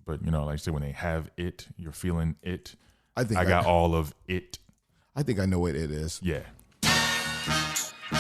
but like I said, when they have it, you're feeling it. I got all of it. I think I know what it is. Yeah.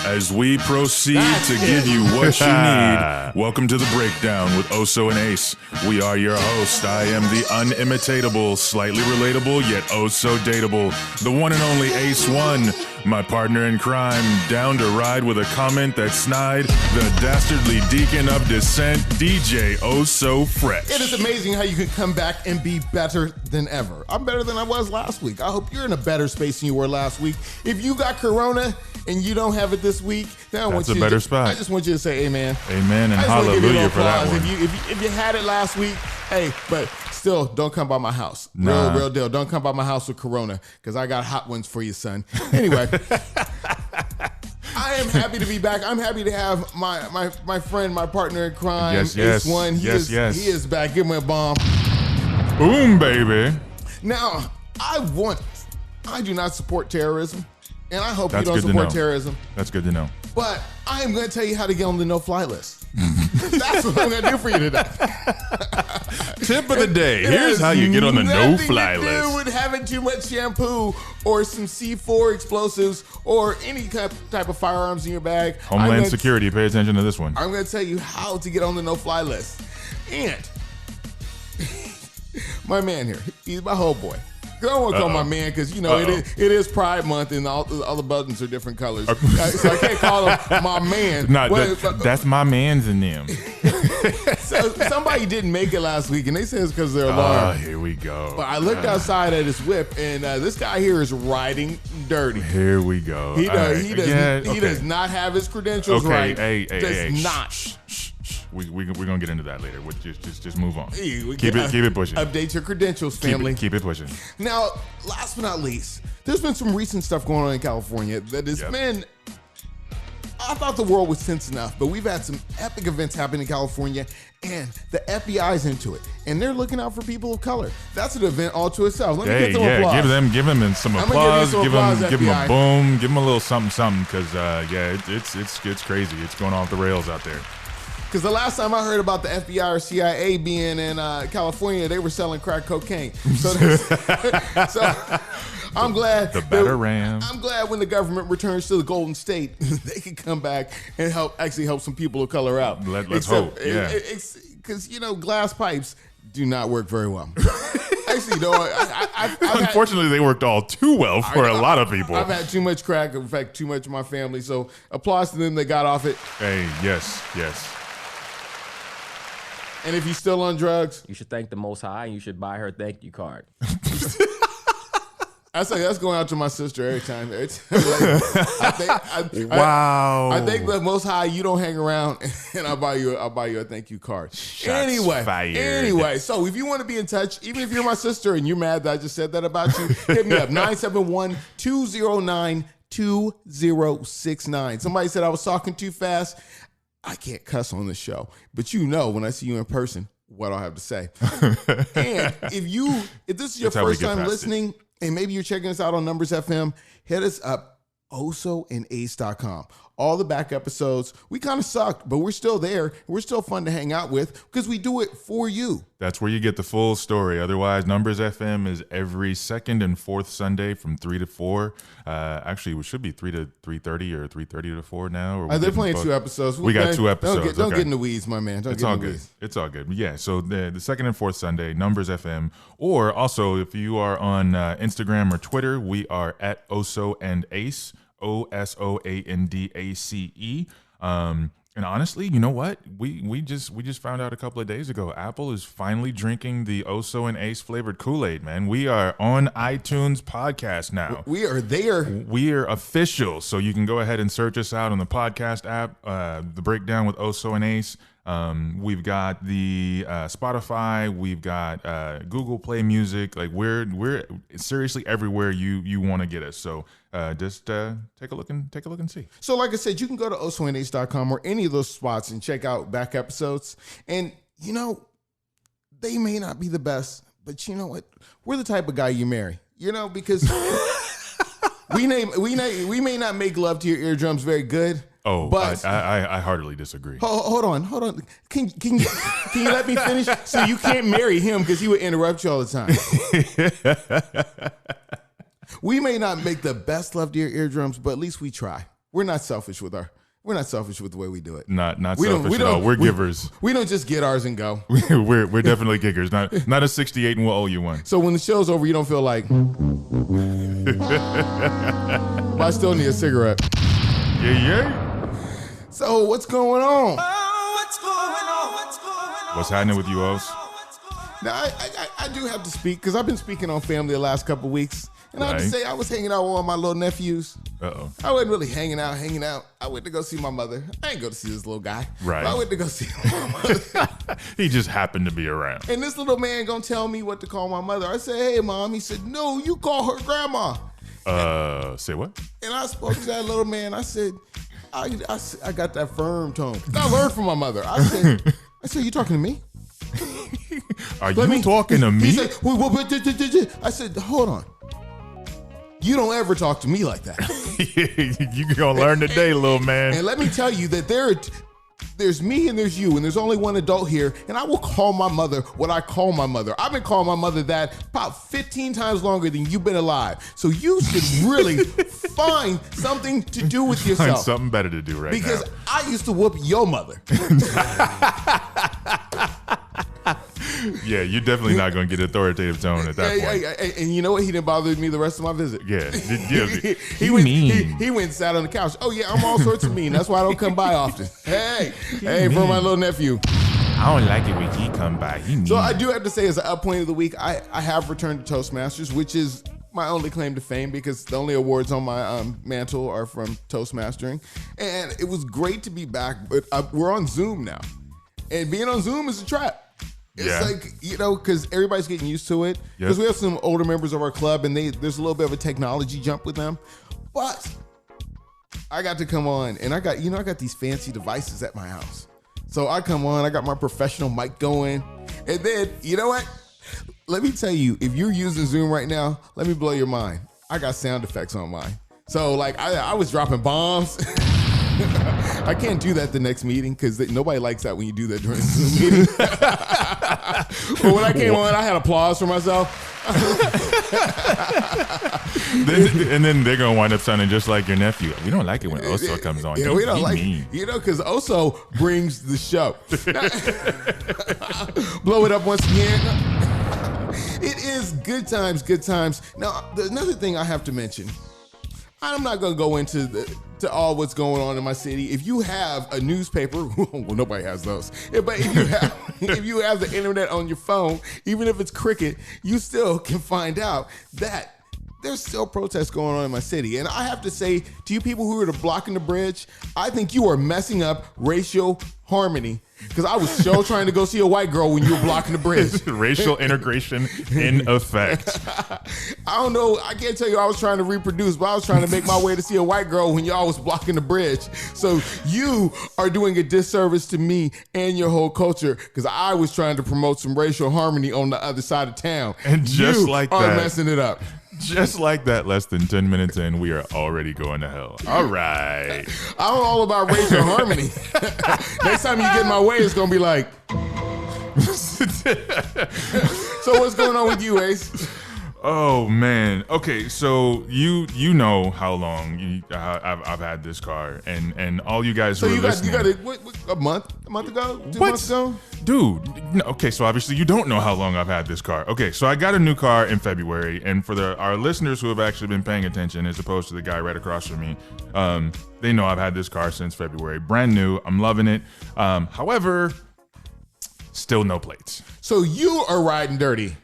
As we proceed to give you what you need, welcome to The Breakdown with Oso and Ace. We are your host. I am the unimitatable, slightly relatable, yet oh so dateable, the one and only Ace One, my partner in crime, down to ride with a comment that snide, the dastardly deacon of dissent, DJ Oh So Fresh. It is amazing how you can come back and be better than ever. I'm better than I was last week. I hope you're in a better space than you were last week. If you got corona and you don't have it this week, then that's a better spot. I just want you to say amen. Amen and hallelujah for that one. If you had it last week, hey, but still, don't come by my house. Nah. Real deal. Don't come by my house with corona because I got hot ones for you, son. Anyway, I am happy to be back. I'm happy to have my friend, my partner in crime, Yes. Ace One. He is back. Give me a bomb. Boom, baby. Now, I do not support terrorism. And I hope That's you don't good to support know. terrorism. That's good to know. But I am going to tell you how to get on the no-fly list. That's what I'm going to do for you today. Tip of the day. Here's how you get on the no-fly list. Nothing to do with having too much shampoo or some C4 explosives or any type of firearms in your bag. Homeland Security, pay attention to this one. I'm going to tell you how to get on the no-fly list. And my man here, he's my whole boy. I don't want to call him my man because, it is Pride Month and all the buttons are different colors. So I can't call him my man. That's my man's in them. So somebody didn't make it last week, and they said it's because they're alarmed. Here we go. But I looked outside at his whip, and this guy here is riding dirty. Here we go. He does not have his credentials right. Hey. Not. Shh. We're gonna get into that later. Just move on. Keep it pushing. Update your credentials, family. Keep it pushing. Now, last but not least, there's been some recent stuff going on in California that has been. I thought the world was tense enough, but we've had some epic events happen in California, and the FBI's into it, and they're looking out for people of color. That's an event all to itself. Let me get some applause. Give them some applause. Give them a boom. Give them a little something, because it's crazy. It's going off the rails out there. Because the last time I heard about the FBI or CIA being in California, they were selling crack cocaine. So I'm glad. The better ram. I'm glad when the government returns to the Golden State, they can come back and help some people of color out. Let's hope. Yeah. Because, glass pipes do not work very well. Actually, unfortunately, they worked all too well for a lot of people. I've had too much crack. In fact, too much of my family. So applause to them. They got off it. Hey, yes. And if you're still on drugs, you should thank the Most High and you should buy her a thank you card. That's going out to my sister every time. I think the Most High, you don't hang around, and I'll buy you a thank you card. Anyway, so if you want to be in touch, even if you're my sister and you're mad that I just said that about you, hit me up 971-209-2069. Somebody said I was talking too fast. I can't cuss on this show, but when I see you in person, what I'll have to say. And if this is your first time listening, and maybe you're checking us out on Numbers FM, hit us up, osoandace.com. All the back episodes, we kind of sucked, but we're still there. We're still fun to hang out with because we do it for you. That's where you get the full story. Otherwise, Numbers FM is every second and fourth Sunday from 3 to 4. Actually, it should be 3 to 3:30 or 3:30 to 4 now. They're playing 2 episodes. We got 2 episodes. Don't get in the weeds, my man. It's all good. It's all good. Yeah, so the second and fourth Sunday, Numbers FM. Or also, if you are on Instagram or Twitter, we are at Oso and Ace. OSOANDACE. And honestly, you know what? We just found out a couple of days ago, Apple is finally drinking the Oso and Ace flavored Kool-Aid, man. We are on iTunes podcast now. We are there. We are official. So you can go ahead and search us out on the podcast app, The Breakdown with Oso and Ace. We've got the Spotify, we've got Google Play Music. Like we're seriously everywhere you want to get us. So just take a look and see. So like I said, you can go to osoandace.com or any of those spots and check out back episodes. And they may not be the best, but you know what? We're the type of guy you marry. Because we may not make love to your eardrums very good. Oh, but I heartily disagree. Hold on. Can you let me finish? So you can't marry him because he would interrupt you all the time. We may not make the best love to your eardrums, but at least we try. We're not selfish with the way we do it. Not selfish at all. We're givers. We don't just get ours and go. we're definitely givers. Not a 68 and we'll owe you one. So when the show's over, you don't feel like, but I still need a cigarette. Yeah. So what's going on? What's happening with you, Os? Now, I do have to speak because I've been speaking on family the last couple of weeks. And I have to say, I was hanging out with all my little nephews. Uh-oh. I wasn't really hanging out. I went to go see my mother. I ain't go to see this little guy. Right. But I went to go see my mother. He just happened to be around. And this little man gonna tell me what to call my mother. I said, hey, Mom. He said, no, you call her grandma. Say what? And I spoke to that little man. I said, I got that firm tone. I learned from my mother. I said, you talking to me? Are you talking to me? He said, I said, hold on. You don't ever talk to me like that. You gonna learn today, little man. And let me tell you that there's me and there's you, and there's only one adult here, and I will call my mother what I call my mother. I've been calling my mother that about 15 times longer than you've been alive. So you should really find something to do with yourself. Find something better to do right now. Because I used to whoop your mother. Yeah, you're definitely not going to get authoritative tone at that point. And you know what? He didn't bother me the rest of my visit. Yeah. He went and sat on the couch. Oh, yeah, I'm all sorts of mean. That's why I don't come by often. Hey, for my little nephew. I don't like it when he come by. He mean. So I do have to say, as an up point of the week, I have returned to Toastmasters, which is my only claim to fame because the only awards on my mantle are from Toastmastering. And it was great to be back, but we're on Zoom now. And being on Zoom is a trap. It's like, because everybody's getting used to it. Because we have some older members of our club, and there's a little bit of a technology jump with them. But I got to come on, and I got these fancy devices at my house. So I come on, I got my professional mic going. And then, you know what? Let me tell you, if you're using Zoom right now, let me blow your mind. I got sound effects on mine. So, like, I was dropping bombs. I can't do that the next meeting because nobody likes that when you do that during the Zoom meeting. But when I came on, I had applause for myself. And then they're going to wind up sounding just like your nephew. We don't like it when Oso comes on. Yeah, we don't like it. Because Oso brings the show. Blow it up once again. It is good times. Now, another thing I have to mention. I'm not going to go into all what's going on in my city. If you have a newspaper, well, nobody has those. But if you have the internet on your phone, even if it's cricket, you still can find out that there's still protests going on in my city. And I have to say to you people who are blocking the bridge, I think you are messing up racial harmony. Because I was so trying to go see a white girl when you were blocking the bridge. Racial integration in effect. I don't know. I can't tell you I was trying to reproduce, but I was trying to make my way to see a white girl when y'all was blocking the bridge. So you are doing a disservice to me and your whole culture because I was trying to promote some racial harmony on the other side of town. And just you like are that, messing it up. Just like that, less than 10 minutes in, we are already going to hell. All right. I'm all about racial harmony. Next time you get in my way, it's going to be like. So what's going on with you, Ace? Oh, man. Okay, so you know how long I've had this car, and all you guys who are listening. So you got it a month ago? 2 months ago? Dude, no, okay, so obviously you don't know how long I've had this car. Okay, so I got a new car in February, and for our listeners who have actually been paying attention, as opposed to the guy right across from me, they know I've had this car since February. Brand new. I'm loving it. However, still no plates. So you are riding dirty.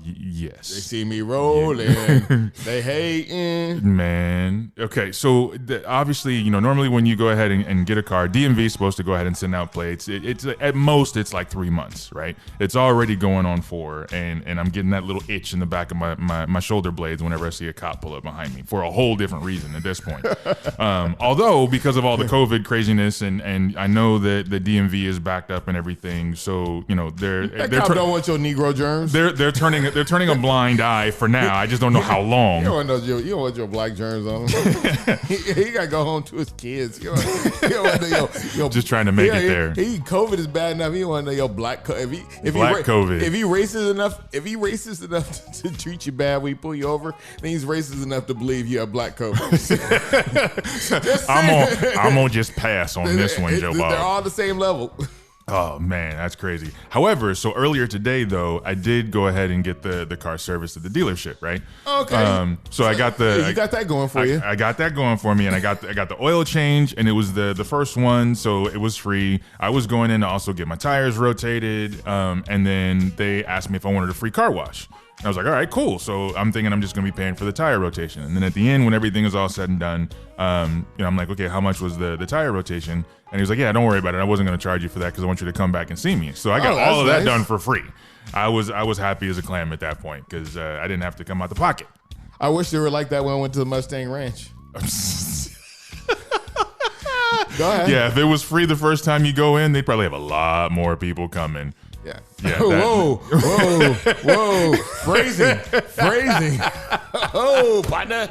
Yes. They see me rolling. They hating. Man. Okay, so obviously, normally when you go ahead and get a car, DMV is supposed to go ahead and send out plates. It's at most, it's like 3 months, right? It's already going on 4, and I'm getting that little itch in the back of my shoulder blades whenever I see a cop pull up behind me for a whole different reason at this point. Although, because of all the COVID craziness, and I know that the DMV is backed up and everything, so, they're don't want your Negro germs. They're turning a blind eye for now. I just don't know how long. You don't want your black germs on him. He got to go home to his kids. You don't want to know just trying to make it there. COVID is bad enough. He don't want to know your black COVID. COVID. If he racist enough to treat you bad when he pull you over, then he's racist enough to believe you have black COVID. I'm gonna just pass on this one, Joe Bob. They're all the same level. Oh man, that's crazy. However, so earlier today though, I did go ahead and get the car serviced at the dealership, right? Okay. So I got you got that going for you. I got that going for me, and I got the oil change, and it was the first one, so it was free. I was going in to also get my tires rotated, and then they asked me if I wanted a free car wash. And I was like, all right, cool. So I'm thinking I'm just going to be paying for the tire rotation. And then at the end, when everything is all said and done, I'm like, okay, how much was the tire rotation? And he was like, yeah, don't worry about it. I wasn't going to charge you for that because I want you to come back and see me. So I got all of that done for free. I was happy as a clam at that point because I didn't have to come out the pocket. I wish they were like that when I went to the Mustang Ranch. Go ahead. Yeah, if it was free the first time you go in, they'd probably have a lot more people coming. Yeah. Whoa. Phrasing. Oh, partner.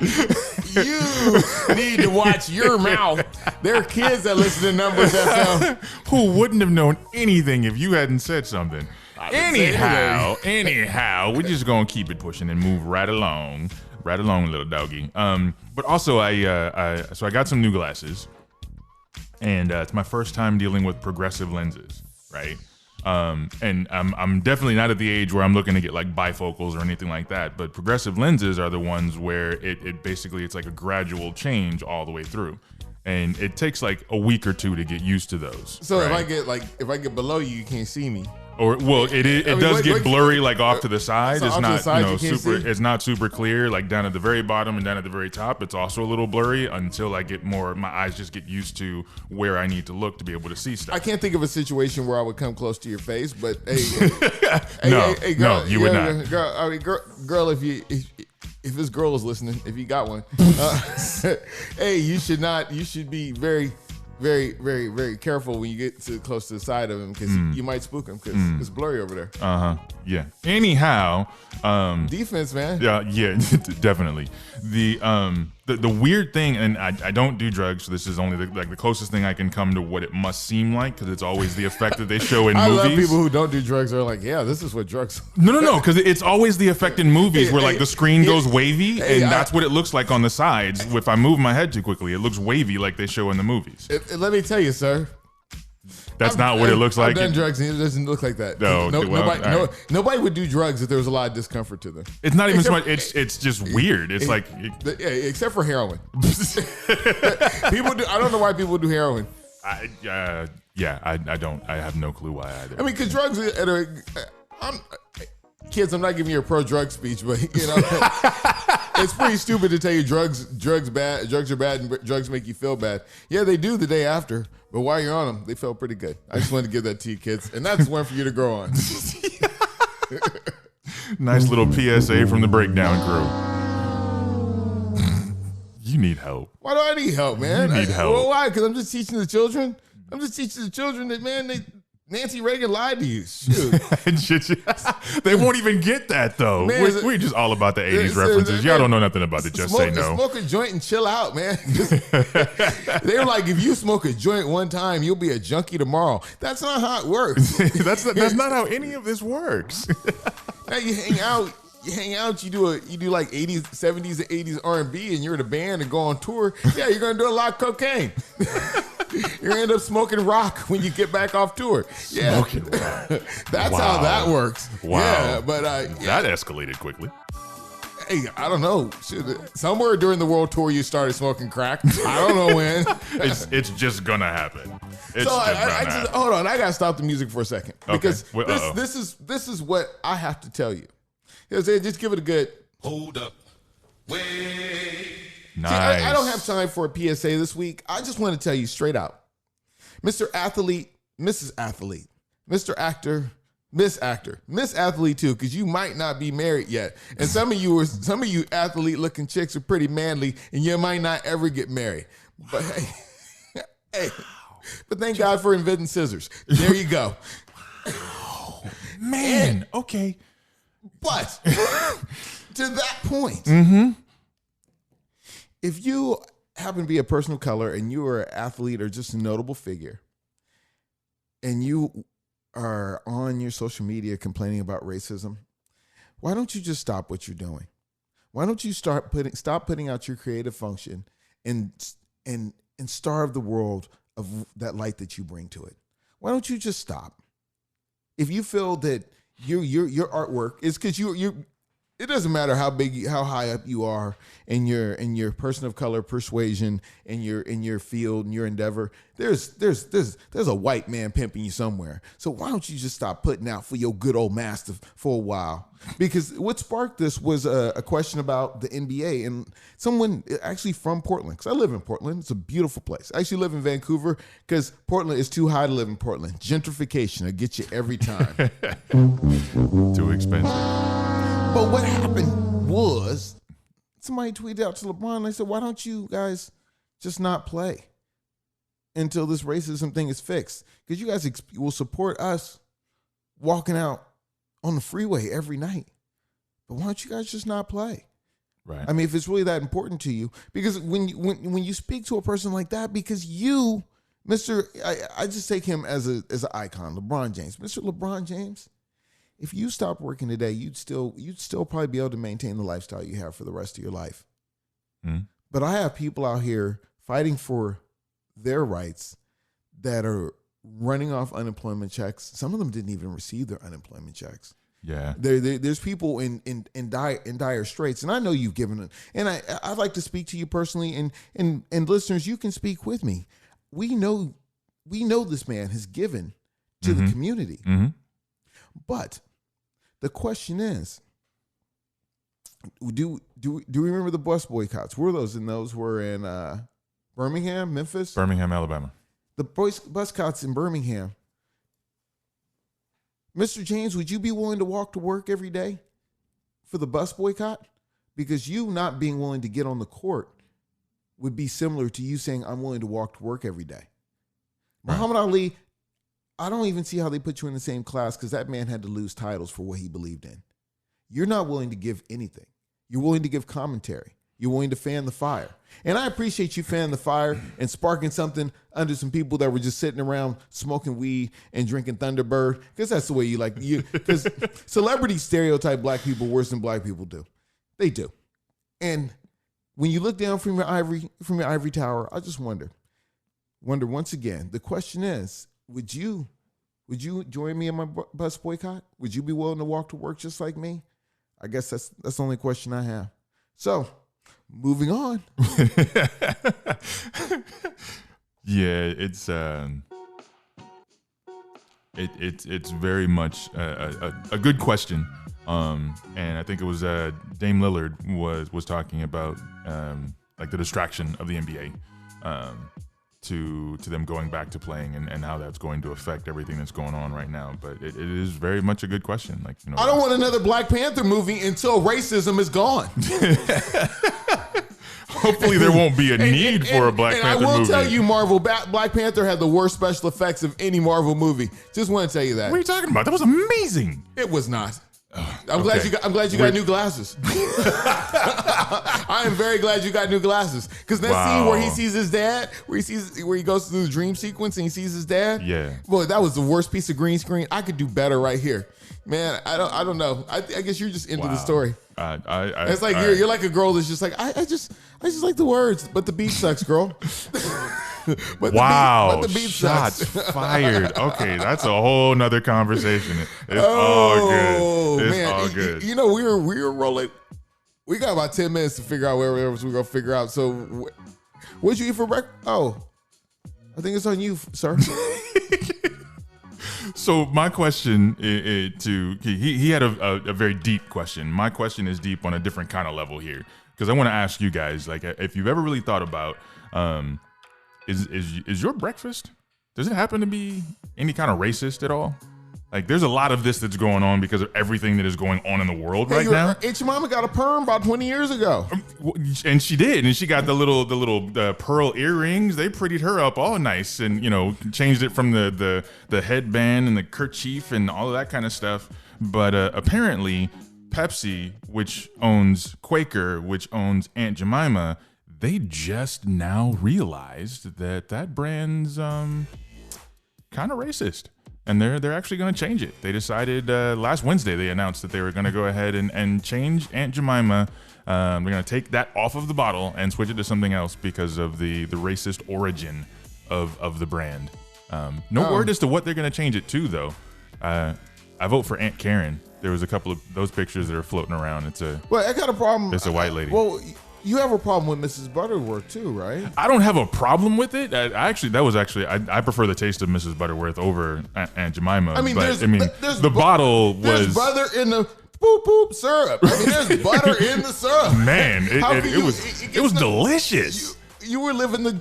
You need to watch your mouth. There are kids that listen to Numbers FM. Who wouldn't have known anything if you hadn't said something. Anyhow, we're just going to keep it pushing and move right along. Right along, little doggy. But also, I got some new glasses. And it's my first time dealing with progressive lenses, right? And I'm definitely not at the age where I'm looking to get like bifocals or anything like that, but progressive lenses are the ones where it basically, it's like a gradual change all the way through. And it takes like a week or two to get used to those. So right? if I get below you, you can't see me. Or it does get blurry like off to the side. It's not super. See? It's not super clear like down at the very bottom and down at the very top. It's also a little blurry until I get more. My eyes just get used to where I need to look to be able to see stuff. I can't think of a situation where I would come close to your face, but hey, no, girl, you would not. Girl, if this girl is listening, if you got one, hey, you should be very, very, very, very careful when you get too close to the side of him because you might spook him because it's blurry over there. Yeah. Anyhow, defense, man. Yeah, definitely. The weird thing, and I don't do drugs, so this is only the closest thing I can come to what it must seem like because it's always the effect that they show in movies. I love people who don't do drugs are like, yeah, this is what drugs. No, because it's always the effect in movies where like the screen goes wavy, and that's what it looks like on the sides. If I move my head too quickly, it looks wavy like they show in the movies. Let me tell you, sir. That's not what it looks like. I've done drugs and it doesn't look like that. Nobody would do drugs if there was a lot of discomfort to them. It's not even so much. It's just weird. It's like except for heroin. People do. I don't know why people do heroin. I don't. I have no clue why either. I mean, because drugs kids, I'm not giving you a pro-drug speech, but it's pretty stupid to tell you drugs are bad, and drugs make you feel bad. Yeah, they do the day after, but while you're on them, they feel pretty good. I just wanted to give that to you, kids, and that's one for you to grow on. Nice little PSA from the Breakdown crew. You need help. Why do I need help, man? You need help. Well, why? Because I'm just teaching the children. That, man, Nancy Reagan lied to you. Shoot. They won't even get that, though. Man, we're just all about the 80s references. Y'all don't know nothing about it. Just say no. Smoke a joint and chill out, man. They were like, if you smoke a joint one time, you'll be a junkie tomorrow. That's not how it works. That's not how any of this works. Now you hang out, you do like 80s, 70s, and 80s R&B, and you're in a band and go on tour. Yeah, you're gonna do a lot of cocaine. You're gonna end up smoking rock when you get back off tour. Yeah, smoking rock. That's how that works. Wow, yeah, but that escalated quickly. Hey, I don't know. Somewhere during the world tour, you started smoking crack. I don't know when. It's just gonna happen. Hold on. I gotta stop the music for a second because okay. this is what I have to tell you. Just give it a good hold up. Wait. Nice. See, I don't have time for a PSA this week. I just want to tell you straight out, Mr. Athlete, Mrs. Athlete, Mr. Actor, Miss Actor, Miss Athlete too, because you might not be married yet, and some of you athlete-looking chicks are pretty manly, and you might not ever get married. But hey, but thank God for inventing scissors. There you go. Oh, man, okay. But to that point, if you happen to be a person of color and you are an athlete or just a notable figure, and you are on your social media complaining about racism, why don't you just stop what you're doing? Why don't you stop putting out your creative function and starve the world of that light that you bring to it? Why don't you just stop? If you feel that your artwork is because you it doesn't matter how high up you are in your person of color persuasion in your field and your endeavor. There's a white man pimping you somewhere. So why don't you just stop putting out for your good old master for a while? Because what sparked this was a question about the NBA and someone actually from Portland, because I live in Portland. It's a beautiful place. I actually live in Vancouver because Portland is too high to live in Portland. Gentrification will get you every time. Too expensive. But what happened was somebody tweeted out to LeBron and they said, why don't you guys just not play until this racism thing is fixed? Because you guys will support us walking out on the freeway every night. But why don't you guys just not play? Right. I mean, if it's really that important to you, because when you speak to a person like that, because you, I just take him as an icon, LeBron James. Mr. LeBron James, if you stopped working today, you'd still probably be able to maintain the lifestyle you have for the rest of your life. Mm. But I have people out here fighting for their rights that are running off unemployment checks. Some of them didn't even receive their unemployment checks. Yeah, there's people in dire straits, and I know you've given it. And I'd like to speak to you personally, and listeners, you can speak with me. We know this man has given to the community, but the question is, do we remember the bus boycotts? Were those were in Birmingham, Memphis? Birmingham, Alabama. The bus boycotts in Birmingham. Mr. James, would you be willing to walk to work every day for the bus boycott? Because you not being willing to get on the court would be similar to you saying, I'm willing to walk to work every day. Right. Muhammad Ali, I don't even see how they put you in the same class because that man had to lose titles for what he believed in. You're not willing to give anything. You're willing to give commentary. You're willing to fan the fire. And I appreciate you fanning the fire and sparking something under some people that were just sitting around smoking weed and drinking Thunderbird, because that's the way you like you. Because celebrities stereotype black people worse than black people do. They do. And when you look down from your ivory tower, I just wonder once again, the question is, would you join me in my bus boycott? Would you be willing to walk to work just like me? I guess that's the only question I have. So, moving on. Yeah, it's very much a good question. And I think it was Dame Lillard was talking about like the distraction of the NBA to them going back to playing and how that's going to affect everything that's going on right now. But it is very much a good question. Like, you know, I don't want another Black Panther movie until racism is gone. Hopefully there won't be a need for a Black Panther movie. And I will tell you, Marvel, Black Panther had the worst special effects of any Marvel movie. Just want to tell you that. What are you talking about? That was amazing. It was not. I'm glad you got new glasses. I am very glad you got new glasses, because that scene where he sees his dad, where he goes through the dream sequence and he sees his dad. Yeah, boy, that was the worst piece of green screen. I could do better right here, man. I don't know. I guess you're just into the story. It's like you're like a girl that's just like I just like the words, but the beat sucks, girl. But the beat shots fired. Okay, that's a whole nother conversation. It's all good. It's man. all good. You know, we were rolling. We got about 10 minutes to figure out whatever we're gonna figure out. So, what'd you eat for breakfast? Oh, I think it's on you, sir. So my question he had a very deep question. My question is deep on a different kind of level here, because I want to ask you guys, like, if you've ever really thought about is your breakfast, does it happen to be any kind of racist at all? Like, there's a lot of this that's going on because of everything that is going on in the world right now. Your mama got a perm about 20 years ago. And she did. And she got the little pearl earrings. They prettied her up all nice and, you know, changed it from the headband and the kerchief and all of that kind of stuff. But apparently Pepsi, which owns Quaker, which owns Aunt Jemima, they just now realized that brand's kind of racist, and they're actually going to change it. They decided last Wednesday, they announced that they were going to go ahead and change Aunt Jemima. They're going to take that off of the bottle and switch it to something else because of the racist origin of the brand. No word as to what they're going to change it to, though. I vote for Aunt Karen. There was a couple of those pictures that are floating around. Well, I got a problem. It's a white lady. Well, you have a problem with Mrs. Butterworth too, right? I don't have a problem with it. I prefer the taste of Mrs. Butterworth over Aunt Jemima. I mean, there's the bottle was there's butter in the boop boop syrup. I mean, there's butter in the syrup. Man, it was delicious. You were living the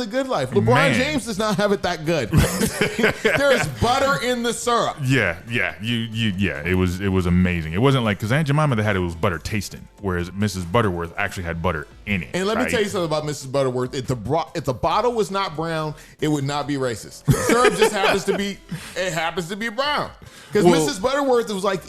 good life. LeBron James does not have it that good. There is butter in the syrup. Yeah. It was amazing. It wasn't like, because Aunt Jemima that had it was butter tasting, whereas Mrs. Butterworth actually had butter in it. And let me tell you something about Mrs. Butterworth. If the bottle was not brown, it would not be racist. Syrup just happens to be brown. Because Mrs. Butterworth, it was like,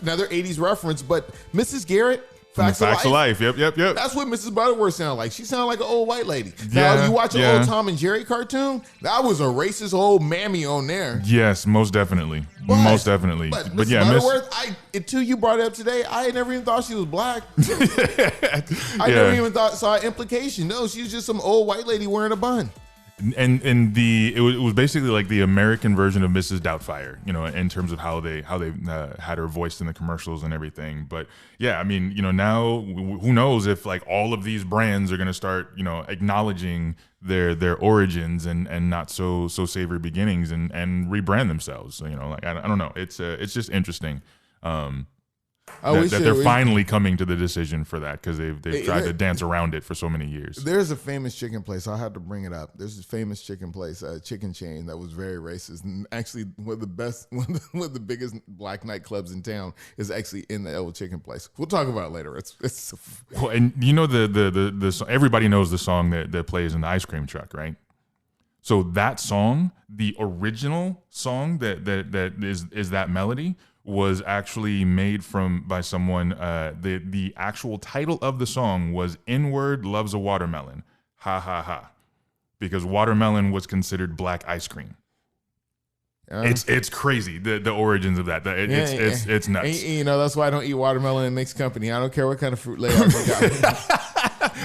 another 80s reference, but Mrs. Garrett. Facts of life. Yep. That's what Mrs. Butterworth sounded like. She sounded like an old white lady. Now, you watch an old Tom and Jerry cartoon, that was a racist old mammy on there. Yes, most definitely. But Mrs. Butterworth, until you brought it up today, I had never even thought she was black. I never even saw an implication. No, she was just some old white lady wearing a bun. And it was basically like the American version of Mrs. Doubtfire, in terms of how they had her voiced in the commercials and everything. But yeah, I mean, now who knows if like all of these brands are going to start, acknowledging their origins and not so savory beginnings and rebrand themselves. So, like I don't know, it's just interesting. That they're finally coming to the decision for that, because they've tried to dance around it for so many years. There's a famous chicken place. I had to bring it up. There's a famous chicken place, chicken chain that was very racist, and actually one of the biggest black nightclubs in town is actually in the old chicken place. We'll talk about it later. It's well, and the everybody knows the song that plays in the ice cream truck, right? So that song, the original song that is that melody, was actually made by someone. The actual title of the song was "N-Word Loves a Watermelon," ha ha ha, because watermelon was considered black ice cream. It's crazy the origins of that. It's nuts. And, that's why I don't eat watermelon in mixed company. I don't care what kind of fruit layout you got.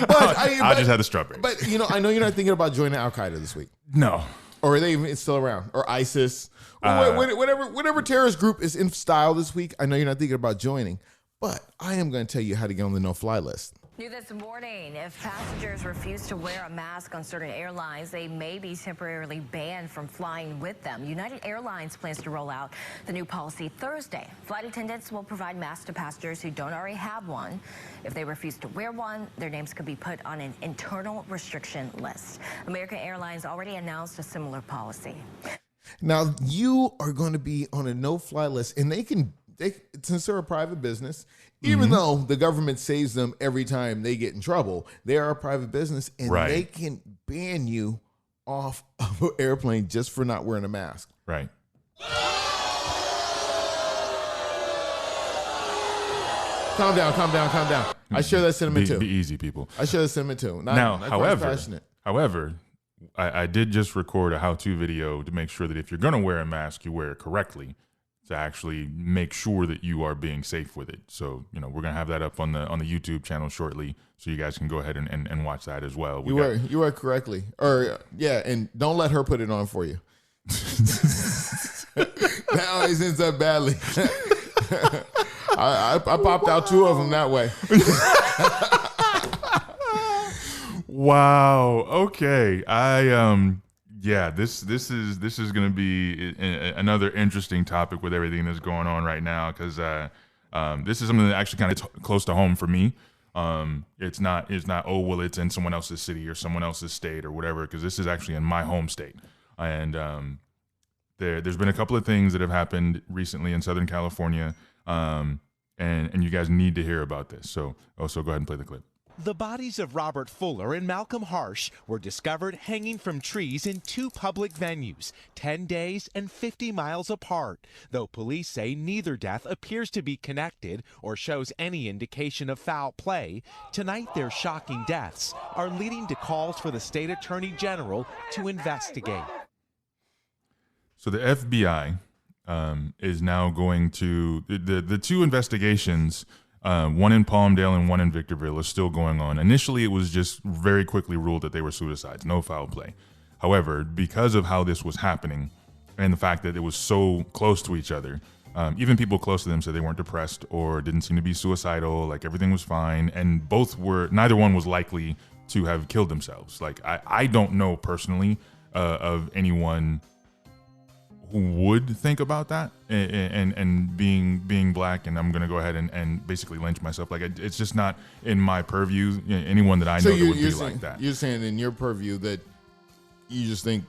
I just had the strawberry. But I know you're not thinking about joining Al Qaeda this week. No. Or are they even still around? Or ISIS? Or whatever terrorist group is in style this week, I know you're not thinking about joining. But I am going to tell you how to get on the no-fly list. New this morning, if passengers refuse to wear a mask on certain airlines, they may be temporarily banned from flying with them. United Airlines plans to roll out the new policy Thursday. Flight attendants will provide masks to passengers who don't already have one. If they refuse to wear one, their names could be put on an internal restriction list. American Airlines already announced a similar policy. Now, you are going to be on a no-fly list, and since they're a private business, even though the government saves them every time they get in trouble, they are a private business, and they can ban you off of an airplane just for not wearing a mask. Right. Calm down. I share that sentiment too. Be easy, people. I share that sentiment too. However, I did just record a how-to video to make sure that if you're going to wear a mask, you wear it correctly, to actually make sure that you are being safe with it. So, we're going to have that up on the YouTube channel shortly, so you guys can go ahead and watch that as well. You wear correctly. And don't let her put it on for you. That always ends up badly. I popped out 2 of them that way. Wow. Okay. This is going to be another interesting topic with everything that's going on right now, because this is something that actually kind of close to home for me. It's not it's in someone else's city or someone else's state or whatever, because this is actually in my home state. And there's been a couple of things that have happened recently in Southern California, and you guys need to hear about this. So go ahead and play the clip. The bodies of Robert Fuller and Malcolm Harsh were discovered hanging from trees in 2 public venues, 10 days and 50 miles apart, though police say neither death appears to be connected or shows any indication of foul play. Tonight, their shocking deaths are leading to calls for the state attorney general to investigate. So the FBI is now going to, the 2 investigations, one in Palmdale and one in Victorville, is still going on. Initially, it was just very quickly ruled that they were suicides, no foul play. However, because of how this was happening and the fact that it was so close to each other, even people close to them said they weren't depressed or didn't seem to be suicidal, like everything was fine, and neither one was likely to have killed themselves. Like, I don't know personally of anyone who would think about that and being black, and I'm going to go ahead and basically lynch myself. Like, it's just not in my purview. Anyone that I know that would be like that. You're saying in your purview that you just think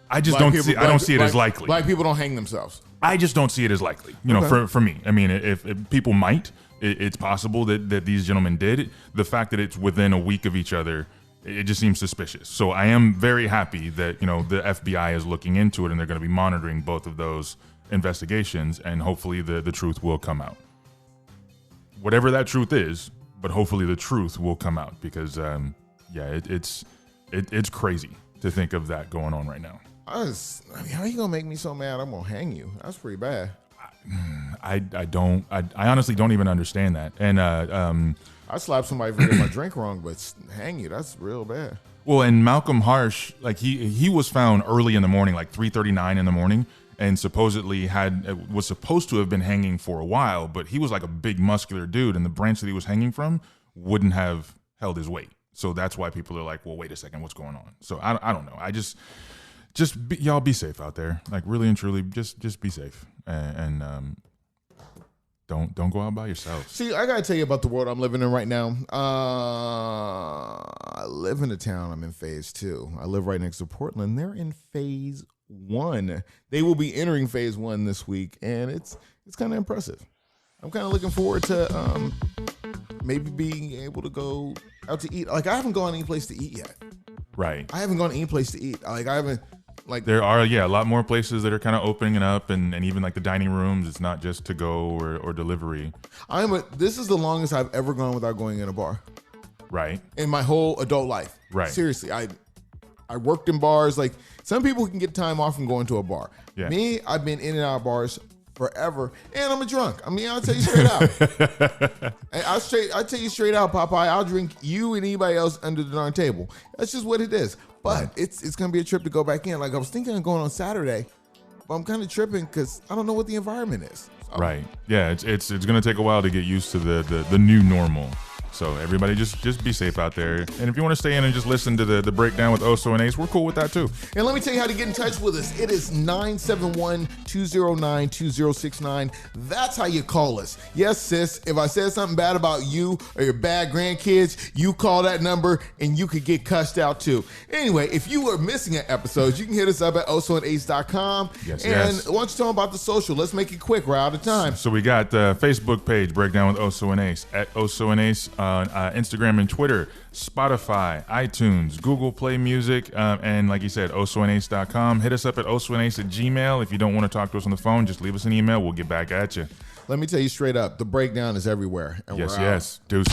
I don't see it as likely. Black people don't hang themselves. I just don't see it as likely. You know, for me. I mean, if people might, it's possible that these gentlemen did. The fact that it's within a week of each other, it just seems suspicious. So I am very happy that, you know, the FBI is looking into it and they're going to be monitoring both of those investigations, and hopefully the truth will come out. Whatever that truth is, but hopefully the truth will come out, because it's crazy to think of that going on right now. I mean, how are you gonna make me so mad I'm gonna hang you? That's pretty bad. I honestly don't even understand that. And I slapped somebody for getting my drink wrong, but hang you, that's real bad. Well, and Malcolm Harsh, like he was found early in the morning, like 3:39 in the morning, and supposedly was supposed to have been hanging for a while, but he was like a big muscular dude, and the branch that he was hanging from wouldn't have held his weight. So that's why people are like, well, wait a second, what's going on? So I don't know. Y'all be safe out there. Like, really and truly, just be safe, and don't go out by yourself. See, I gotta tell you about the world I'm living in right now. I live in a town. I'm in phase 2. I live right next to Portland. They're in phase 1. They will be entering phase 1 this week, and it's kind of impressive. I'm kind of looking forward to maybe being able to go out to eat. Like, I haven't gone any place to eat yet. Right. I haven't gone any place to eat. Like, I haven't. Like, there are a lot more places that are kind of opening up, and even like the dining rooms. It's not just to go or delivery. This is the longest I've ever gone without going in a bar. Right. In my whole adult life. Right. Seriously, I worked in bars. Like, some people can get time off from going to a bar. Yeah. Me, I've been in and out of bars forever, and I'm a drunk. I mean, I'll tell you straight out. I tell you straight out, Popeye, I'll drink you and anybody else under the darn table. That's just what it is. But it's gonna be a trip to go back in. Like, I was thinking of going on Saturday, but I'm kind of tripping because I don't know what the environment is. So. Right. Yeah. It's gonna take a while to get used to the new normal. So everybody just be safe out there. And if you want to stay in and just listen to the breakdown with Oso and Ace, we're cool with that too. And let me tell you how to get in touch with us. It is 971-209-2069. That's how you call us. Yes, sis, if I said something bad about you or your bad grandkids, you call that number and you could get cussed out too. Anyway, if you are missing an episode, you can hit us up at osoandace.com. Yes, and why don't you tell them about the social? Let's make it quick. We're out of time. So we got the Facebook page, Breakdown with Oso and Ace, at Oso and Ace. On Instagram and Twitter, Spotify, iTunes, Google Play Music, and like you said, osoandace.com. Hit us up at osoandace@gmail. If you don't want to talk to us on the phone, just leave us an email. We'll get back at you. Let me tell you straight up, the breakdown is everywhere. And yes. Deuces.